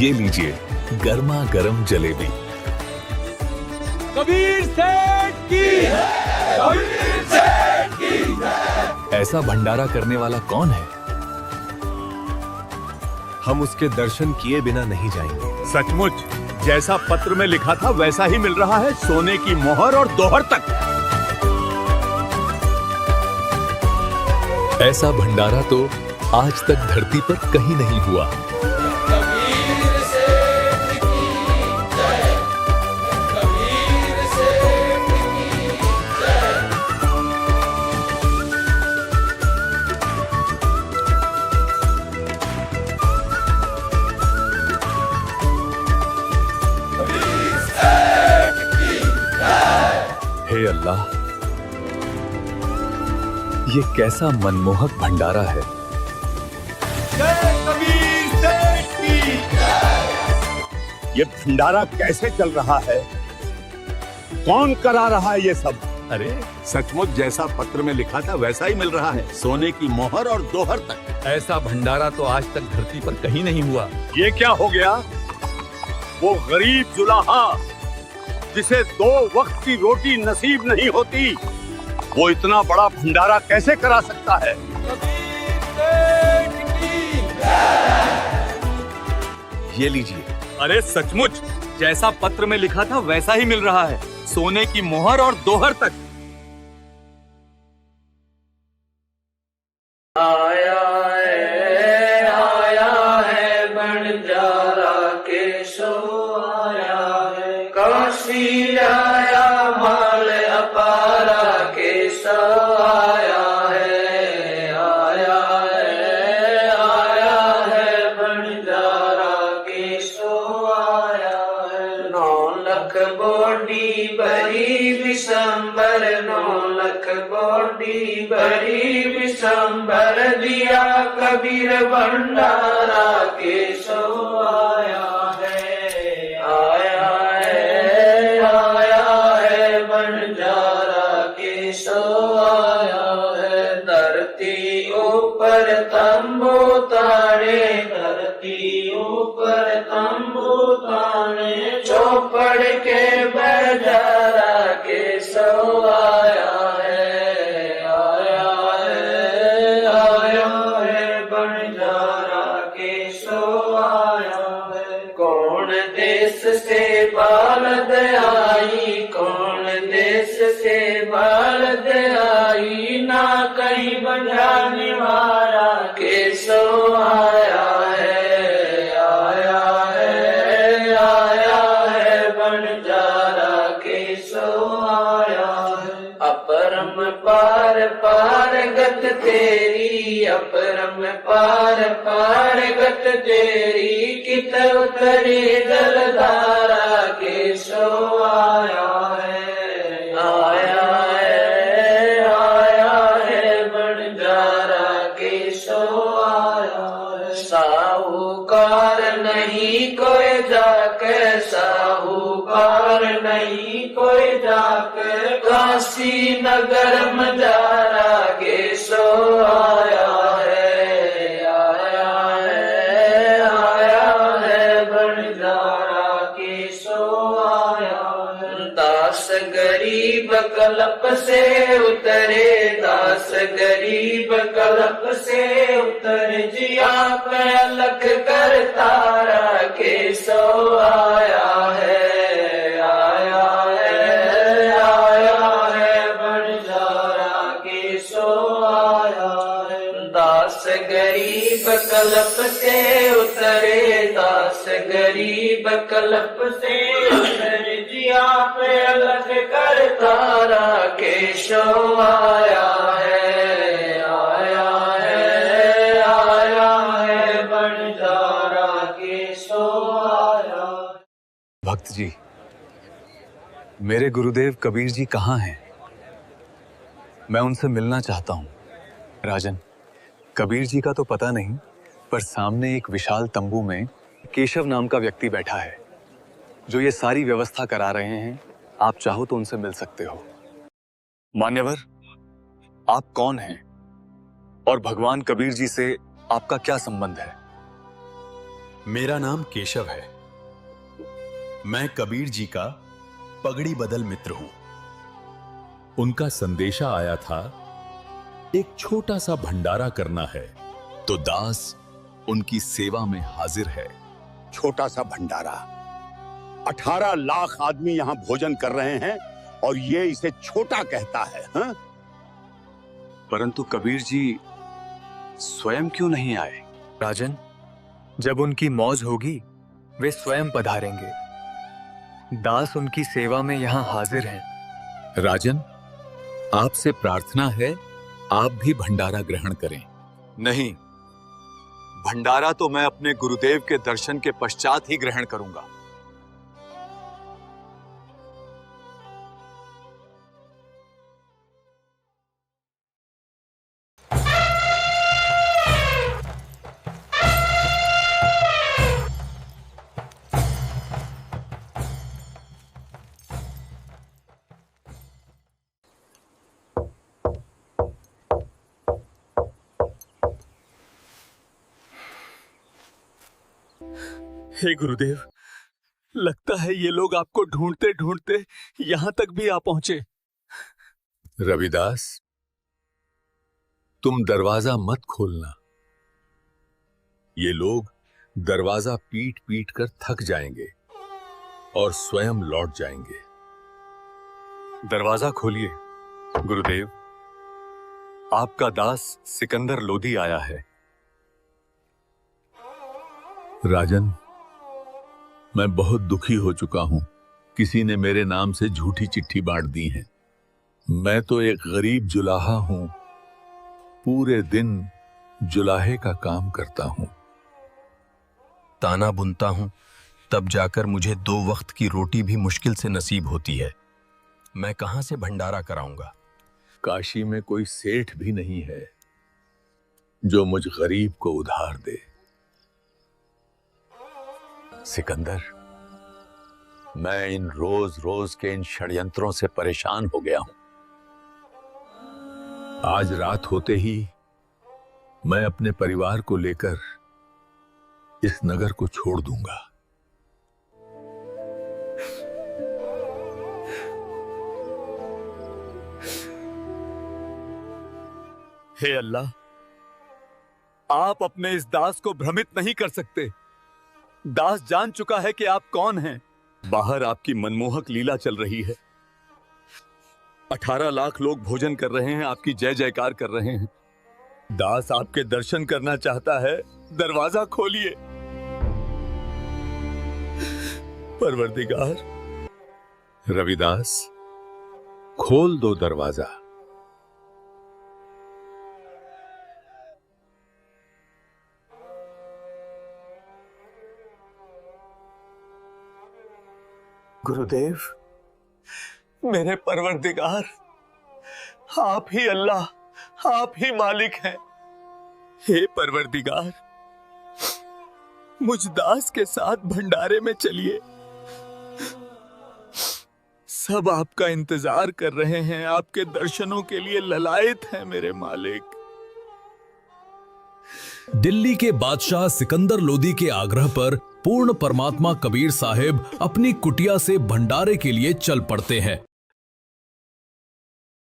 ये लीजिए गर्मा गर्म जलेबी। कबीर सेठ की कबीर सेठ की ऐसा भंडारा करने वाला कौन है? हम उसके दर्शन किए बिना नहीं जाएंगे। सचमुच जैसा पत्र में लिखा था वैसा ही मिल रहा है, सोने की मोहर और दोहर तक। ऐसा भंडारा तो आज तक धरती पर कहीं नहीं हुआ। हे अल्लाह, ये कैसा मनमोहक भंडारा है। ये भंडारा कैसे चल रहा है? कौन करा रहा है ये सब? अरे सचमुच जैसा पत्र में लिखा था वैसा ही मिल रहा है, सोने की मोहर और दोहर तक। ऐसा भंडारा तो आज तक धरती पर कहीं नहीं हुआ। ये क्या हो गया? वो गरीब जुलाहा जिसे 2 वक्त की रोटी नसीब नहीं होती, वो इतना बड़ा भंडारा कैसे करा सकता है? ये लीजिए। अरे सचमुच जैसा पत्र में लिखा था वैसा ही मिल रहा है, सोने की मोहर और दोहर तक। आया है बंजारा के सो आया है, काशी आया माल अपारा के सो आया है। आया है बंजारा के सो आया है। 9 लाख बॉडी बड़ी विशंबर, 9 लाख बॉडी बड़ी विशंबर, दिया कबीर भंडारा के सो आया है। आया है बंजारा के सो आया है। धरती ऊपर तंबू ताने, धरती ऊपर तंबू ताने, चौपड़ के बंजारा के सो आया है। आया है बंजारा के सो आया है। कौन देश से बालद आई, कौन देश से बालद आई, ना कहीं बंजाने वाला के सो आया है। आया है बंजारा के सो आया है। अपरम पार पार गत तेरी, अपरम पार पार गत तेरी, कित उतरी जलधारा के सो आया है। आया है बंजारा के सो आया है। साहूकार नहीं कोई जाके, साहूकार नहीं कोई जाके, काशी नगर मजारा के सो आया है। आया है बंजारा के सो आया है। दास गरीब कलप से उतरे, दास गरीब कलप से उतरे, जिया पे अलख कर तारा के सो आया है। आया है बंजारा के सो आया है। दास गरीब कलप से उतरे, दास गरीब कलप से उतरे, जिया पे अलग कर तारा के सो आया है। आया है बंजारा के सो आया। भक्त जी, मेरे गुरुदेव कबीर जी कहाँ हैं? मैं उनसे मिलना चाहता हूँ। राजन, कबीर जी का तो पता नहीं, पर सामने एक विशाल तंबू में केशव नाम का व्यक्ति बैठा है जो ये सारी व्यवस्था करा रहे हैं। आप चाहो तो उनसे मिल सकते हो। मान्यवर, आप कौन हैं और भगवान कबीर जी से आपका क्या संबंध है? मेरा नाम केशव है। मैं कबीर जी का पगड़ी बदल मित्र हूं। उनका संदेशा आया था, एक छोटा सा भंडारा करना है, तो दास उनकी सेवा में हाजिर है। छोटा सा भंडारा, 18 लाख आदमी यहां भोजन कर रहे हैं और ये इसे छोटा कहता है। हाँ? परंतु कबीर जी स्वयं क्यों नहीं आए? राजन, जब उनकी मौज होगी वे स्वयं पधारेंगे। दास उनकी सेवा में यहाँ हाजिर हैं। राजन, आपसे प्रार्थना है, आप भी भंडारा ग्रहण करें। नहीं, भंडारा तो मैं अपने गुरुदेव के दर्शन के पश्चात ही ग्रहण करूंगा। हे गुरुदेव, लगता है ये लोग आपको ढूंढते ढूंढते यहां तक भी आ पहुंचे। रविदास, तुम दरवाजा मत खोलना। ये लोग दरवाजा पीट पीट कर थक जाएंगे और स्वयं लौट जाएंगे। दरवाजा खोलिए गुरुदेव। आपका दास सिकंदर लोधी आया है। राजन, मैं बहुत दुखी हो चुका हूं। किसी ने मेरे नाम से झूठी चिट्ठी बांट दी है। मैं तो एक गरीब जुलाहा हूं, पूरे दिन जुलाहे का काम करता हूं। ताना बुनता हूं, तब जाकर मुझे 2 वक्त की रोटी भी मुश्किल से नसीब होती है। मैं कहां से भंडारा कराऊंगा? काशी में कोई सेठ भी नहीं है जो मुझ गरीब को उधार दे। सिकंदर, मैं इन रोज रोज के इन षड्यंत्रों से परेशान हो गया हूं। आज रात होते ही मैं अपने परिवार को लेकर इस नगर को छोड़ दूंगा। हे अल्लाह, आप अपने इस दास को भ्रमित नहीं कर सकते। दास जान चुका है कि आप कौन हैं। बाहर आपकी मनमोहक लीला चल रही है। 18 लाख लोग भोजन कर रहे हैं, आपकी जय जयकार कर रहे हैं। दास आपके दर्शन करना चाहता है, दरवाजा खोलिए। परवरदिगार। रविदास, खोल दो दरवाजा। गुरुदेव, मेरे परवरदिगार, आप ही अल्लाह, आप ही मालिक हैं। हे परवरदिगार, मुझ दास के साथ भंडारे में चलिए। सब आपका इंतजार कर रहे हैं, आपके दर्शनों के लिए ललायत हैं मेरे मालिक। दिल्ली के बादशाह सिकंदर लोदी के आग्रह पर पूर्ण परमात्मा कबीर साहिब अपनी कुटिया से भंडारे के लिए चल पड़ते हैं।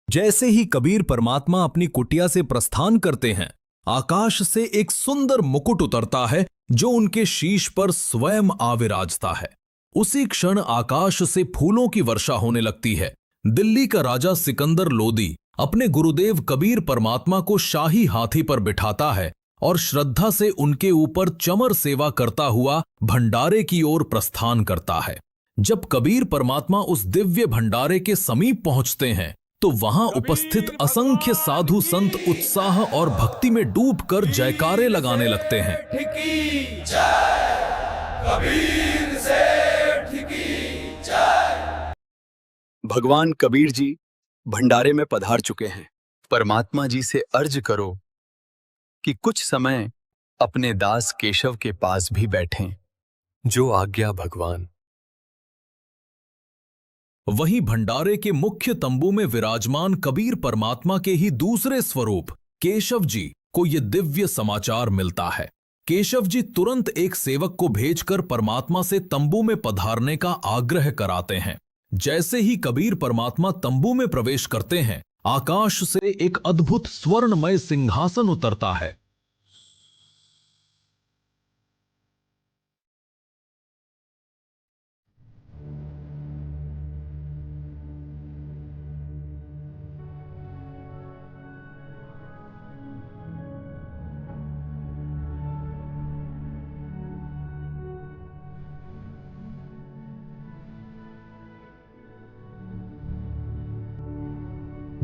जैसे ही कबीर परमात्मा अपनी कुटिया से प्रस्थान करते हैं, आकाश से एक सुंदर मुकुट उतरता है जो उनके शीश पर स्वयं आविराजता है। उसी क्षण आकाश से फूलों की वर्षा होने लगती है। दिल्ली का राजा सिकंदर लोदी अपने गुरुदेव कबीर परमात्मा को शाही हाथी पर बिठाता है और श्रद्धा से उनके ऊपर चमर सेवा करता हुआ भंडारे की ओर प्रस्थान करता है। जब कबीर परमात्मा उस दिव्य भंडारे के समीप पहुंचते हैं तो वहां उपस्थित असंख्य साधु संत उत्साह और भक्ति में डूबकर जयकारे लगाने लगते हैं। भगवान कबीर जी भंडारे में पधार चुके हैं। परमात्मा जी से अर्ज करो कि कुछ समय अपने दास केशव के पास भी बैठें। जो आज्ञा भगवान। वहीं भंडारे के मुख्य तंबू में विराजमान कबीर परमात्मा के ही दूसरे स्वरूप केशव जी को यह दिव्य समाचार मिलता है। केशव जी तुरंत एक सेवक को भेजकर परमात्मा से तंबू में पधारने का आग्रह कराते हैं। जैसे ही कबीर परमात्मा तंबू में प्रवेश करते हैं, आकाश से एक अद्भुत स्वर्णमय सिंहासन उतरता है।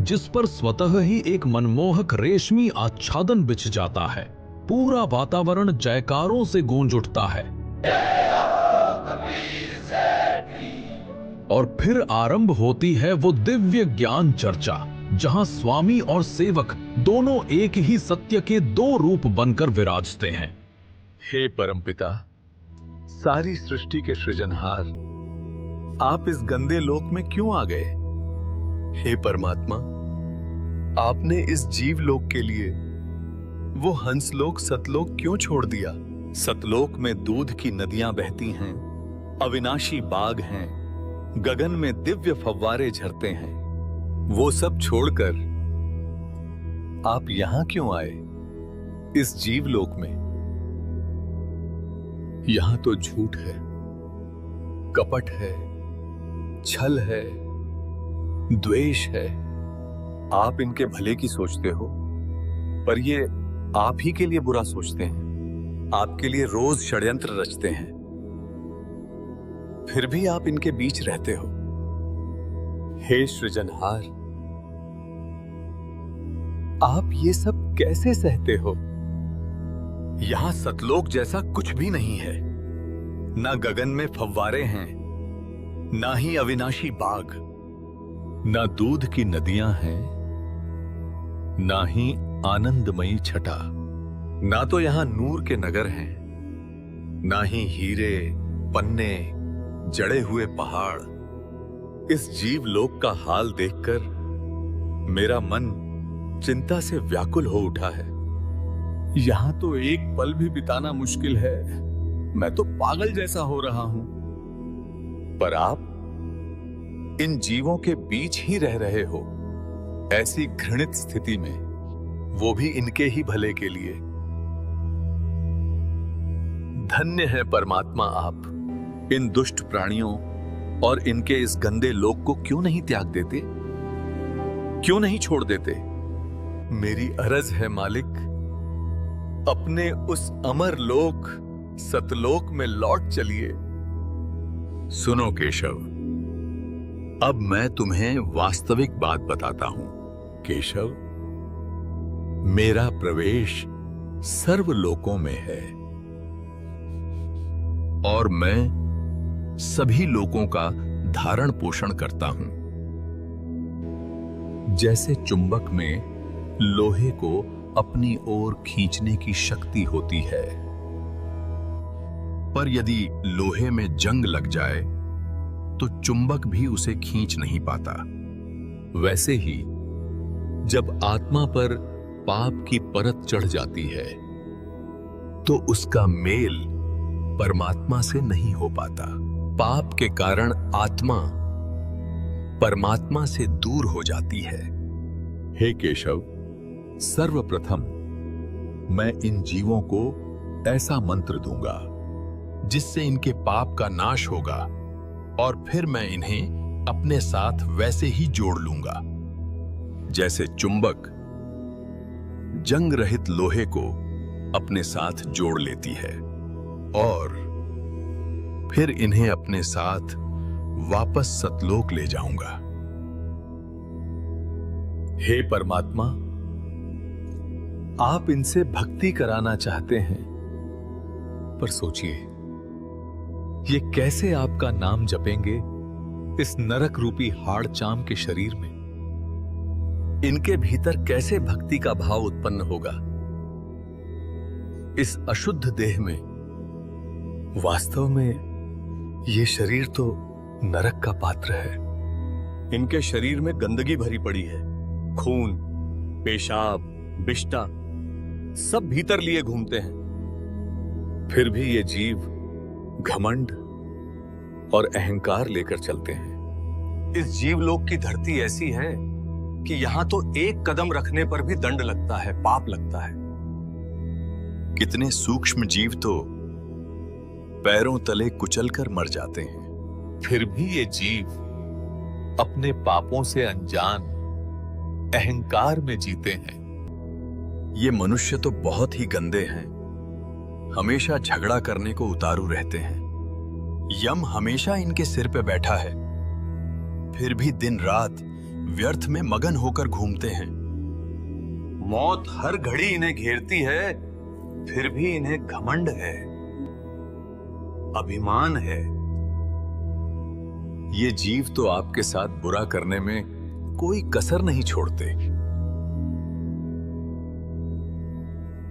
जिस पर स्वतः ही एक मनमोहक रेशमी आच्छादन बिछ जाता है। पूरा वातावरण जयकारों से गूंज उठता है और फिर आरंभ होती है वो दिव्य ज्ञान चर्चा, जहां स्वामी और सेवक दोनों एक ही सत्य के दो रूप बनकर विराजते हैं। हे परमपिता, सारी सृष्टि के सृजनहार, आप इस गंदे लोक में क्यों आ गए? हे परमात्मा, आपने इस जीव लोक के लिए वो हंसलोक सतलोक क्यों छोड़ दिया? सतलोक में दूध की नदियां बहती हैं, अविनाशी बाग हैं, गगन में दिव्य फव्वारे झरते हैं। वो सब छोड़कर आप यहां क्यों आए, इस जीव लोक में? यहां तो झूठ है, कपट है, छल है, द्वेष है। आप इनके भले की सोचते हो, पर ये आप ही के लिए बुरा सोचते हैं। आपके लिए रोज षड्यंत्र रचते हैं, फिर भी आप इनके बीच रहते हो। हे सृजनहार, आप ये सब कैसे सहते हो? यहां सतलोक जैसा कुछ भी नहीं है। ना गगन में फव्वारे हैं, ना ही अविनाशी बाग, ना दूध की नदियां हैं, ना ही आनंदमयी छटा। ना तो यहां नूर के नगर हैं, ना ही हीरे पन्ने जड़े हुए पहाड़। इस जीव लोक का हाल देखकर मेरा मन चिंता से व्याकुल हो उठा है। यहां तो एक पल भी बिताना मुश्किल है। मैं तो पागल जैसा हो रहा हूं। पर आप इन जीवों के बीच ही रह रहे हो, ऐसी घृणित स्थिति में, वो भी इनके ही भले के लिए। धन्य है परमात्मा आप। इन दुष्ट प्राणियों और इनके इस गंदे लोक को क्यों नहीं त्याग देते, क्यों नहीं छोड़ देते? मेरी अरज है मालिक, अपने उस अमर लोक सतलोक में लौट चलिए। सुनो केशव, अब मैं तुम्हें वास्तविक बात बताता हूं। केशव, मेरा प्रवेश सर्व लोकों में है और मैं सभी लोकों का धारण पोषण करता हूं। जैसे चुंबक में लोहे को अपनी ओर खींचने की शक्ति होती है, पर यदि लोहे में जंग लग जाए तो चुंबक भी उसे खींच नहीं पाता। वैसे ही जब आत्मा पर पाप की परत चढ़ जाती है तो उसका मेल परमात्मा से नहीं हो पाता। पाप के कारण आत्मा परमात्मा से दूर हो जाती है। हे केशव, सर्वप्रथम मैं इन जीवों को ऐसा मंत्र दूंगा जिससे इनके पाप का नाश होगा और फिर मैं इन्हें अपने साथ वैसे ही जोड़ लूंगा जैसे चुंबक जंग रहित लोहे को अपने साथ जोड़ लेती है, और फिर इन्हें अपने साथ वापस सतलोक ले जाऊंगा। हे परमात्मा, आप इनसे भक्ति कराना चाहते हैं, पर सोचिए ये कैसे आपका नाम जपेंगे इस नरक रूपी हाड़ चाम के शरीर में? इनके भीतर कैसे भक्ति का भाव उत्पन्न होगा इस अशुद्ध देह में? वास्तव में ये शरीर तो नरक का पात्र है। इनके शरीर में गंदगी भरी पड़ी है, खून, पेशाब, बिष्टा सब भीतर लिए घूमते हैं। फिर भी ये जीव घमंड और अहंकार लेकर चलते हैं। इस जीवलोक की धरती ऐसी है कि यहां तो एक कदम रखने पर भी दंड लगता है, पाप लगता है। कितने सूक्ष्म जीव तो पैरों तले कुचलकर मर जाते हैं। फिर भी ये जीव अपने पापों से अनजान अहंकार में जीते हैं। ये मनुष्य तो बहुत ही गंदे हैं, हमेशा झगड़ा करने को उतारू रहते हैं। यम हमेशा इनके सिर पे बैठा है, फिर भी दिन रात व्यर्थ में मगन होकर घूमते हैं। मौत हर घड़ी इन्हें घेरती है, फिर भी इन्हें घमंड है, अभिमान है। ये जीव तो आपके साथ बुरा करने में कोई कसर नहीं छोड़ते,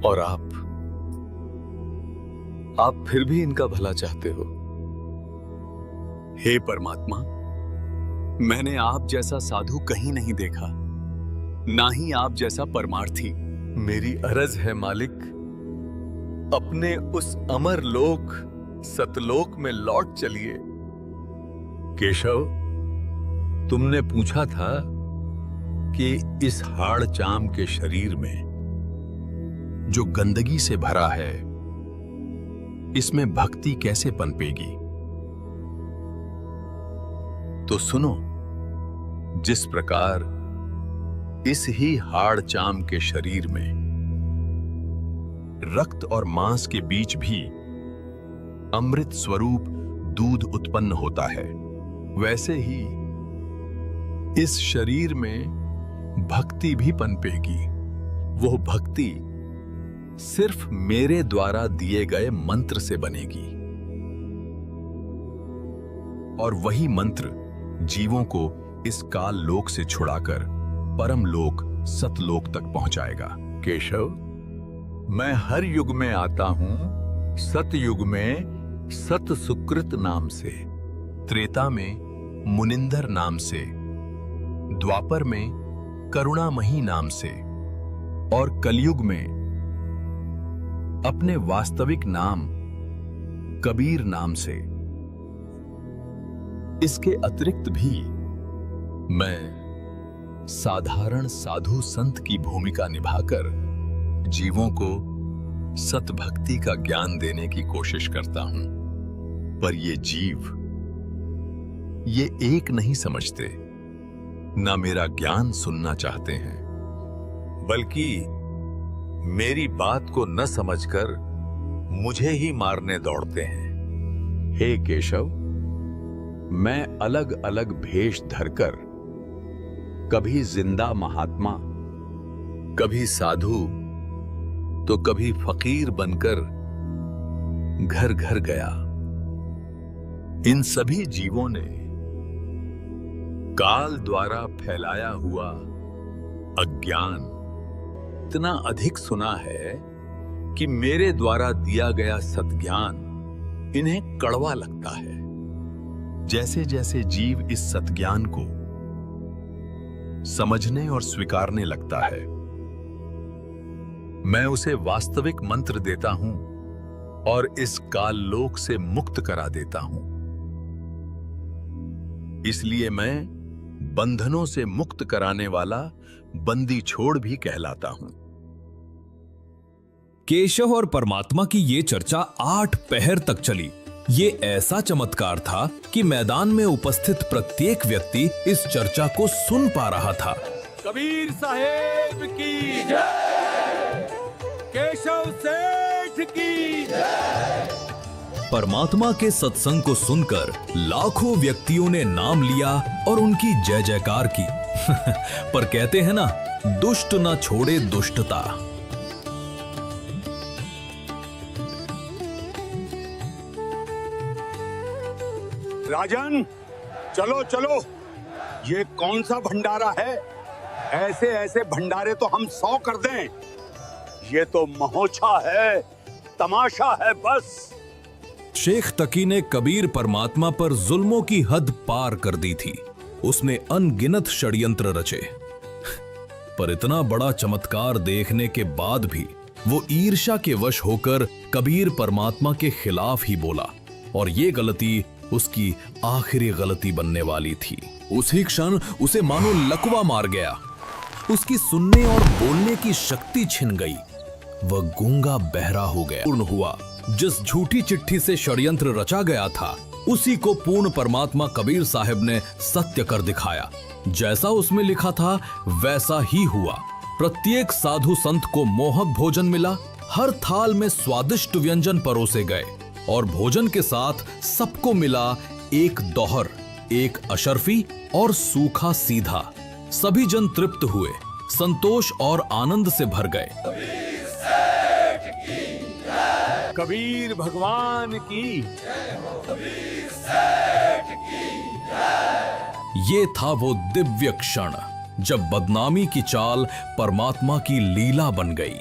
और आप फिर भी इनका भला चाहते हो। हे परमात्मा, मैंने आप जैसा साधु कहीं नहीं देखा, ना ही आप जैसा परमार्थी। मेरी अर्ज है मालिक, अपने उस अमर लोक सतलोक में लौट चलिए। केशव, तुमने पूछा था कि इस हाड़ चाम के शरीर में जो गंदगी से भरा है, इसमें भक्ति कैसे पनपेगी? तो सुनो, जिस प्रकार इस ही हाड़ चाम के शरीर में रक्त और मांस के बीच भी अमृत स्वरूप दूध उत्पन्न होता है, वैसे ही इस शरीर में भक्ति भी पनपेगी। वो भक्ति सिर्फ मेरे द्वारा दिए गए मंत्र से बनेगी, और वही मंत्र जीवों को इस काल लोक से छुड़ाकर परम लोक सतलोक तक पहुंचाएगा। केशव, मैं हर युग में आता हूं, सतयुग में सत सुकृत नाम से, त्रेता में मुनिंदर नाम से, द्वापर में करुणामयी नाम से, और कलयुग में अपने वास्तविक नाम कबीर नाम से। इसके अतिरिक्त भी मैं साधारण साधु संत की भूमिका निभाकर जीवों को सतभक्ति का ज्ञान देने की कोशिश करता हूं, पर ये जीव ये एक नहीं समझते, ना मेरा ज्ञान सुनना चाहते हैं, बल्कि मेरी बात को न समझकर मुझे ही मारने दौड़ते हैं। हे केशव, मैं अलग अलग भेष धरकर कभी जिंदा महात्मा, कभी साधु, तो कभी फकीर बनकर घर घर गया। इन सभी जीवों ने काल द्वारा फैलाया हुआ अज्ञान इतना अधिक सुना है कि मेरे द्वारा दिया गया सत्ज्ञान इन्हें कड़वा लगता है। जैसे जैसे जीव इस सत्ज्ञान को समझने और स्वीकारने लगता है, मैं उसे वास्तविक मंत्र देता हूं और इस काल लोक से मुक्त करा देता हूं। इसलिए मैं बंधनों से मुक्त कराने वाला बंदी छोड़ भी कहलाता हूं। केशव और परमात्मा की ये चर्चा 8 पहर तक चली। ये ऐसा चमत्कार था कि मैदान में उपस्थित प्रत्येक व्यक्ति इस चर्चा को सुन पा रहा था। कबीर साहेब की जय, केशव सेठ की जय। परमात्मा के सत्संग को सुनकर लाखों व्यक्तियों ने नाम लिया और उनकी जय जयकार की। पर कहते हैं ना, दुष्ट ना छोड़े दुष्टता। राजन, चलो चलो, ये कौन सा भंडारा है? ऐसे ऐसे भंडारे तो हम 100 कर दें। ये तो महोत्सव है, तमाशा है बस। शेख तकी ने कबीर परमात्मा पर जुल्मों की हद पार कर दी थी। उसने अनगिनत षड्यंत्र रचे, पर इतना बड़ा चमत्कार देखने के बाद भी वो ईर्ष्या के वश होकर कबीर परमात्मा के खिलाफ ही बोला और ये गलती उसकी आखिरी गलती बनने वाली थी। उसी क्षण उसे मानो लकवा मार गया। उसकी सुनने और बोलने की शक्ति छिन गई। वह गूंगा बहरा हो गया। पूर्ण हुआ। जिस झूठी चिट्ठी से षड्यंत्र रचा गया था उसी को पूर्ण परमात्मा कबीर साहब ने सत्य कर दिखाया। जैसा उसमें लिखा था वैसा ही हुआ। प्रत्येक साधु संत को मोहक भोजन मिला। हर थाल में स्वादिष्ट व्यंजन परोसे गए और भोजन के साथ सबको मिला एक दोहर, एक अशर्फी और सूखा सीधा। सभी जन तृप्त हुए, संतोष और आनंद से भर गए। कबीर भगवान की। ये था वो दिव्य क्षण जब बदनामी की चाल परमात्मा की लीला बन गई।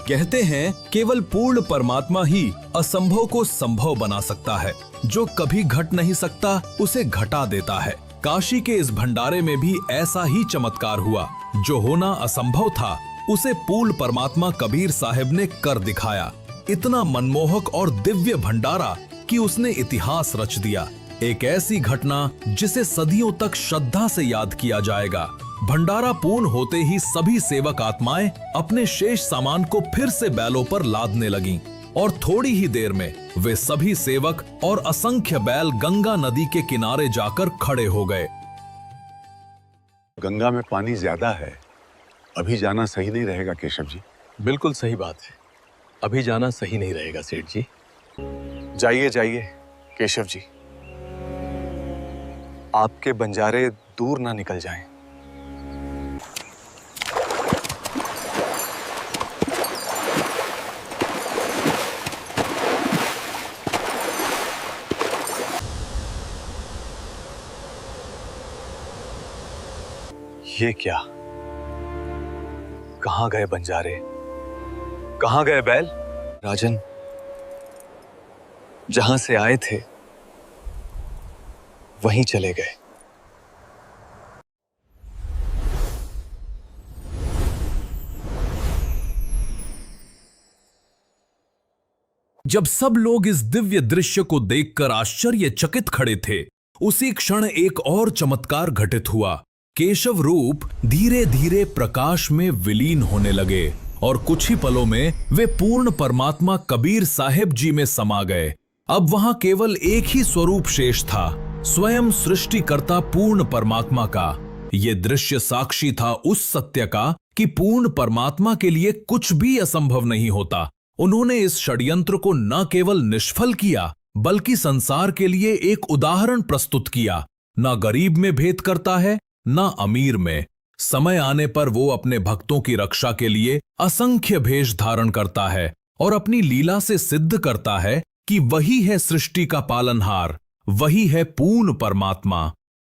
कहते हैं केवल पूर्ण परमात्मा ही असंभव को संभव बना सकता है। जो कभी घट नहीं सकता उसे घटा देता है। काशी के इस भंडारे में भी ऐसा ही चमत्कार हुआ। जो होना असंभव था उसे पूर्ण परमात्मा कबीर साहब ने कर दिखाया। इतना मनमोहक और दिव्य भंडारा कि उसने इतिहास रच दिया। एक ऐसी घटना जिसे सदियों तक श्रद्धा से याद किया जाएगा। भंडारा पूर्ण होते ही सभी सेवक आत्माएं अपने शेष सामान को फिर से बैलों पर लादने लगीं और थोड़ी ही देर में वे सभी सेवक और असंख्य बैल गंगा नदी के किनारे जाकर खड़े हो गए। गंगा में पानी ज्यादा है, अभी जाना सही नहीं रहेगा केशव जी। बिल्कुल सही बात है, अभी जाना सही नहीं रहेगा सेठ जी। जाइए जाइए केशव जी, आपके बंजारे दूर ना निकल जाएं। ये क्या? कहां गए बंजारे? कहां गए बैल? राजन, जहां से आए थे वहीं चले गए। जब सब लोग इस दिव्य दृश्य को देखकर आश्चर्यचकित खड़े थे, उसी क्षण एक और चमत्कार घटित हुआ। केशव रूप धीरे धीरे प्रकाश में विलीन होने लगे और कुछ ही पलों में वे पूर्ण परमात्मा कबीर साहिब जी में समा गए। अब वहां केवल एक ही स्वरूप शेष था, स्वयं सृष्टिकर्ता पूर्ण परमात्मा का। यह दृश्य साक्षी था उस सत्य का कि पूर्ण परमात्मा के लिए कुछ भी असंभव नहीं होता। उन्होंने इस षड्यंत्र को न केवल निष्फल किया बल्कि संसार के लिए एक उदाहरण प्रस्तुत किया। न गरीब में भेद करता है न अमीर में। समय आने पर वो अपने भक्तों की रक्षा के लिए असंख्य भेष धारण करता है और अपनी लीला से सिद्ध करता है कि वही है सृष्टि का पालनहार, वही है पूर्ण परमात्मा।